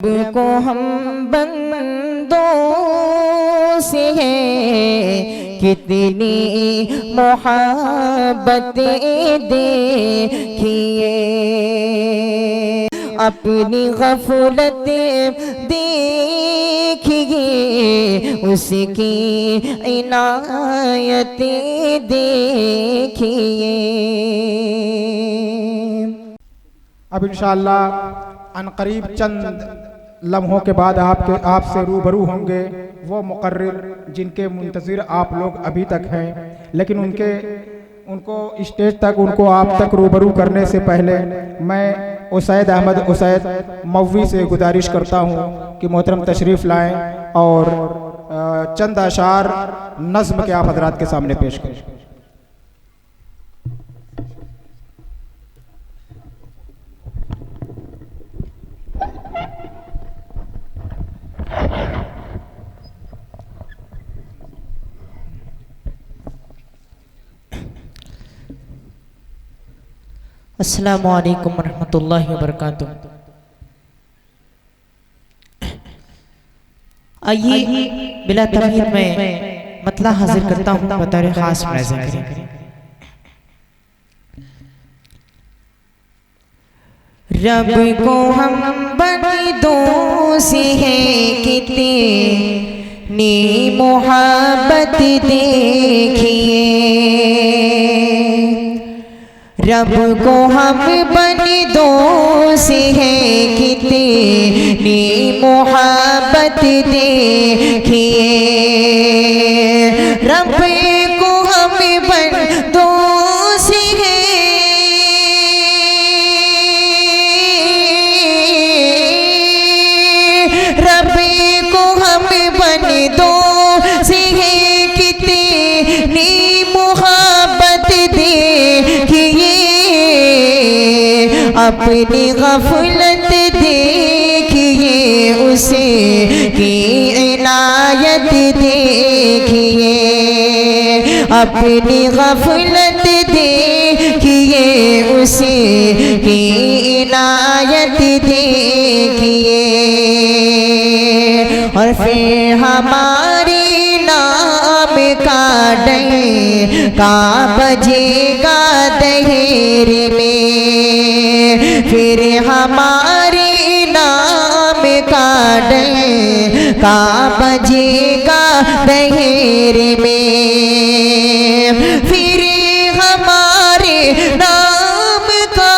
को हम बंदों से है कितनी मोहब्बतें देखिए, अपनी गफलत देखिए, उसकी इनायतें देखिए। अब इंशाअल्लाह अनकरीब चंद लम्हों के बाद आपसे रूबरू होंगे वो मुकर्रिर जिनके मुंतज़िर आप लोग अभी तक हैं, लेकिन उनको स्टेज तक आप तक रूबरू करने से पहले मैं उसैद अहमद उसैद मौवी से गुजारिश करता हूँ कि मोहतरम तशरीफ़ लाएं और चंद अशार नज़्म के आप हज़रात के सामने पेश करें। अस्सलामु अलैकुम वरहमतुल्लाहि वबरकातुहू। आइए बिला तमहीद में मतला हाजिर करता हूँ बतौर खास मुलाज़ा करें। रब को हम बंदों से है कितनी मोहब्बत देखिए, रब को हम बंदों से है कितनी मोहब्बत देखिए, रब को हम बंदों से है, रब को हम बंदों से है कितनी मोहब्बत देखिए, अपनी गफलत देखिए, उसे की इनायत देखिए, अपनी गफलत देखिए, उसे की इनायत देखिए, और फिर हमारे नाम का डंका बजेगा दहेर में, फिर हमारे नाम का डंका बजेगा दहेर में, फिर हमारे नाम का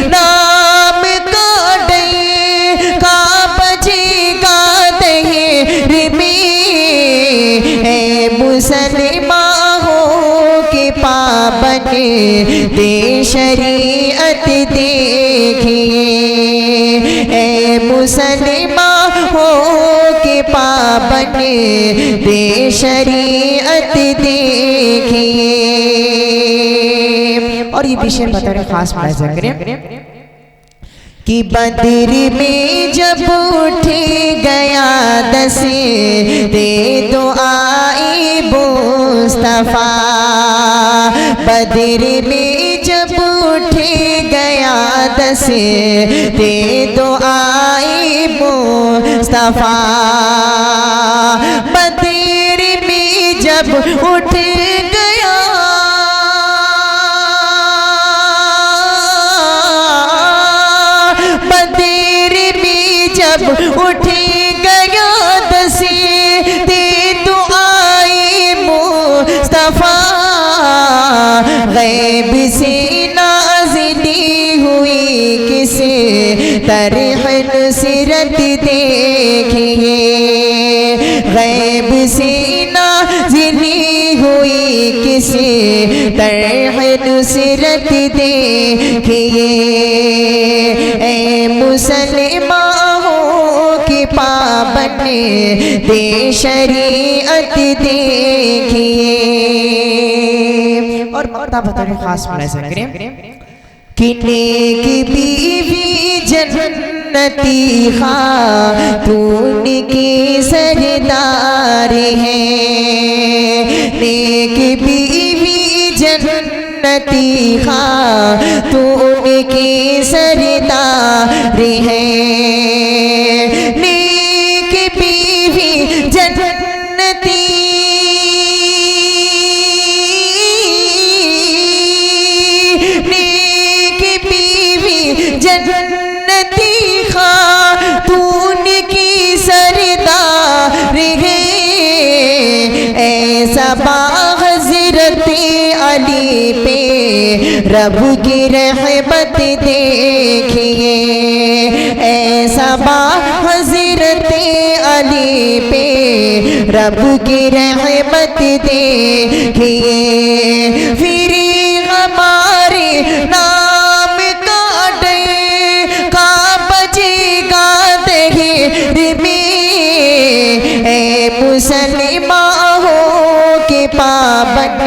नाम का डंका बजेगा दहेर में, है मुसलमान हो के पाबंद दे शरीयत देखिए, है मुसलमान हो के पाबंद दे शरीयत देखिए। और ये विषय बता खास मुलाज़ा करें कि बदर में जब उठ गया दसे दे दो आई मुस्तफा, बदर में जब उठ गया दसे दे दो आई मुस्तफा, बदर में जब उठ गया जब उठ गया दसे दे तो आई मुस्तफा, गैब से नाज़िली हुई किसे तरह नुसरत देखिए, गैब से नाज़िली हुई किसे तरह नुसरत देखिए, ए मुसलमान की पाबंद दे शरीयत देखिए। और मक्ता बता खास मुलाज़ा करें कि नेक बीवी जन्नती खातून की सरदार है, नेक बीवी जन्नती खातून की सरदार है। नेक बीवी जन्नती जन्नती खातून की सरदार है। ऐसा हज़रत अली पे रब की रहमत देखिए। ऐसा हज़रत अली पे रब की रहमत देखिए। फिर हमारे नाम मुसलमानों के पाबंद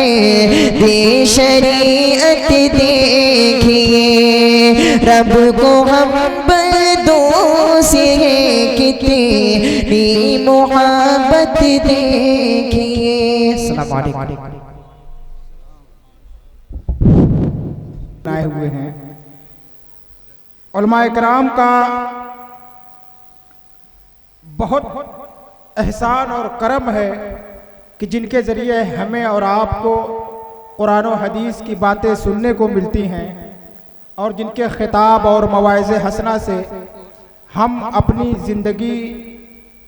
दे शरीयत देखिए। रब को हम बंदों से कितनी मोहब्बत देखिए। अस्सलाम वालेकुम। आए हुए हैं उलमा इकराम का बहुत एहसान और करम है कि जिनके ज़रिए हमें और आपको कुरान और हदीस की बातें सुनने को मिलती हैं और जिनके खिताब और मवाइज़े हसना से हम अपनी ज़िंदगी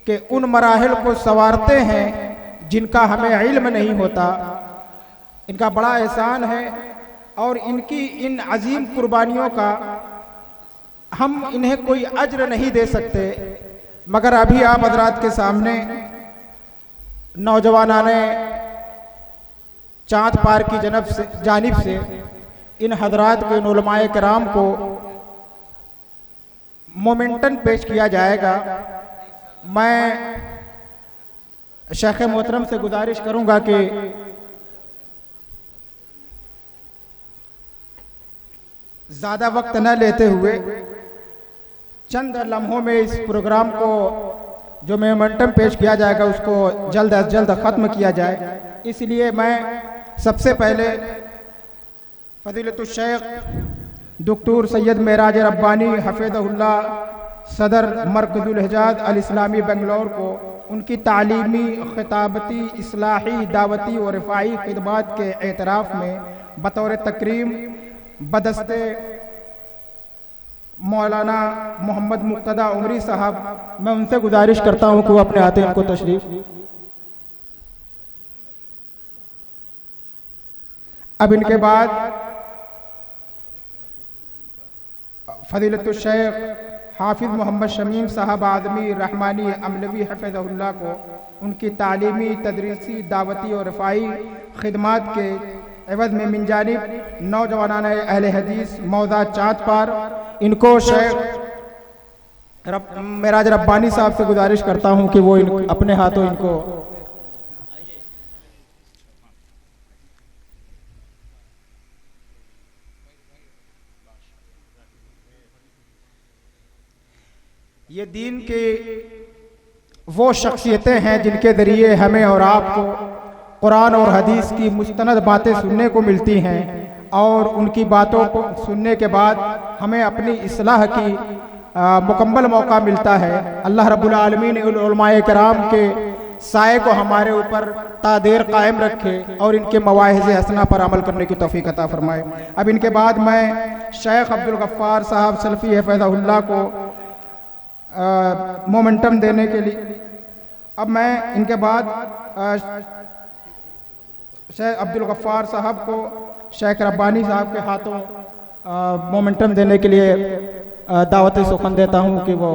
के उन मराहिल को संवारते हैं जिनका हमें इल्म नहीं होता। इनका बड़ा एहसान है और इनकी इन अजीम कुर्बानियों का हम इन्हें कोई अज्र नहीं दे सकते। मगर अभी आप हजरात के सामने नौजवानाने चाँद पार की जानिब से इन हजरात के उलमाए किराम को मोमेंटन पेश किया जाएगा। मैं शेख मोहतरम से गुजारिश करूंगा कि ज़्यादा वक्त न लेते हुए चंद लम्हों में इस प्रोग्राम को जो मोमेंटम पेश किया जाएगा उसको जल्द अज जल्द ख़त्म किया जाए। इसलिए मैं सबसे पहले फ़ज़ीलतुश शेख डॉक्टर सैयद मेराज रब्बानी हफ़िज़हुल्लाह सदर मरकज़ुल हिजाज़ अल इस्लामी बेंगलोर को उनकी तालीमी, खिताबती, इस्लाही, दावती और रिफ़ाई खिदमात के एतराफ़ में बतौर तकरीम बदस्ते मौलाना मोहम्मद मुक्तदा उमरी साहब, मैं उनसे गुजारिश करता हूँ कि वो अपने आते उनको तशरीफ। अब इनके बाद फ़ज़ीलतुश शेख हाफिज़ मोहम्मद शमीम साहब आदमी रहमानी अमलवी हफ़िज़हुल्लाह को उनकी तालीमी, तदरीसी, दावती और रफ़ाई खिदमात के एवज़ में मिन जानिब नौजवानान अहले हदीस मौज़ा चाँद पार, इनको शेख मेराज रब्बानी साहब से गुजारिश करता हूँ कि वो अपने हाथों इनको ये दीन के वो शख्सियतें हैं जिनके ज़रिए हमें और आपको कुरान और हदीस की मुस्तनद बातें सुनने को मिलती हैं और उनकी बातों को सुनने के बाद हमें अपनी इस्लाह की मुकम्मल मौका मिलता है। अल्लाह रब्बुल आलमीन उलमाए किराम के साए को हमारे ऊपर तादेर कायम रखे और इनके मवाहिज़े हसना पर अमल करने की तौफीक अता फरमाए। अब इनके बाद मैं शेख अब्दुल गफ्फार साहब सल्फ़ी हफ़िज़हुल्लाह को मोमेंटम देने के लिए, अब मैं इनके बाद शेख अब्दुल गफ्फार साहब को शेख रब्बानी साहब के हाथों मोमेंटम देने के लिए दावत सुखन देता हूँ कि वो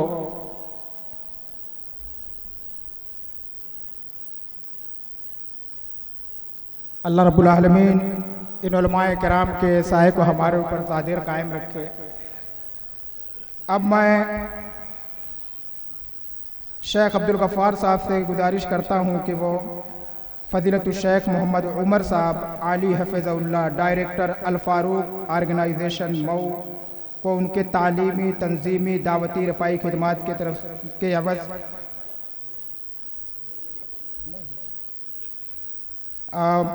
अल्लाह रब्बुल आलमीन इन उलमाए किराम के साए को हमारे ऊपर ज़ादिर कायम रखे। अब मैं शेख अब्दुल गफ्फार साहब से गुजारिश करता हूँ कि वो फ़ज़ीलतुश शेख मोहम्मद उमर साहब आली हफ़िज़हुल्लाह डायरेक्टर अल फ़ारूक ऑर्गेनाइजेशन मऊ को उनके तालीमी, तंजीमी, दावती, रफ़ाई खिदमात के तरफ के अवज़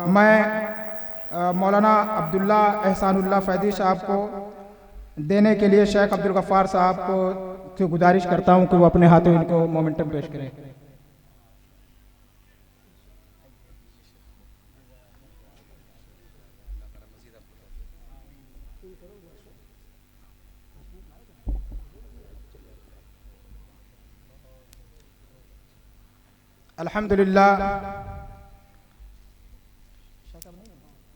मैं मौलाना अब्दुल्ला एहसानुल्लाह फैदी साहब को देने के लिए शेख अब्दुल गफ्फार साहब को से गुजारिश करता हूं कि वो अपने हाथों इनको मोमेंटम पेश करें। अल्हम्दुलिल्लाह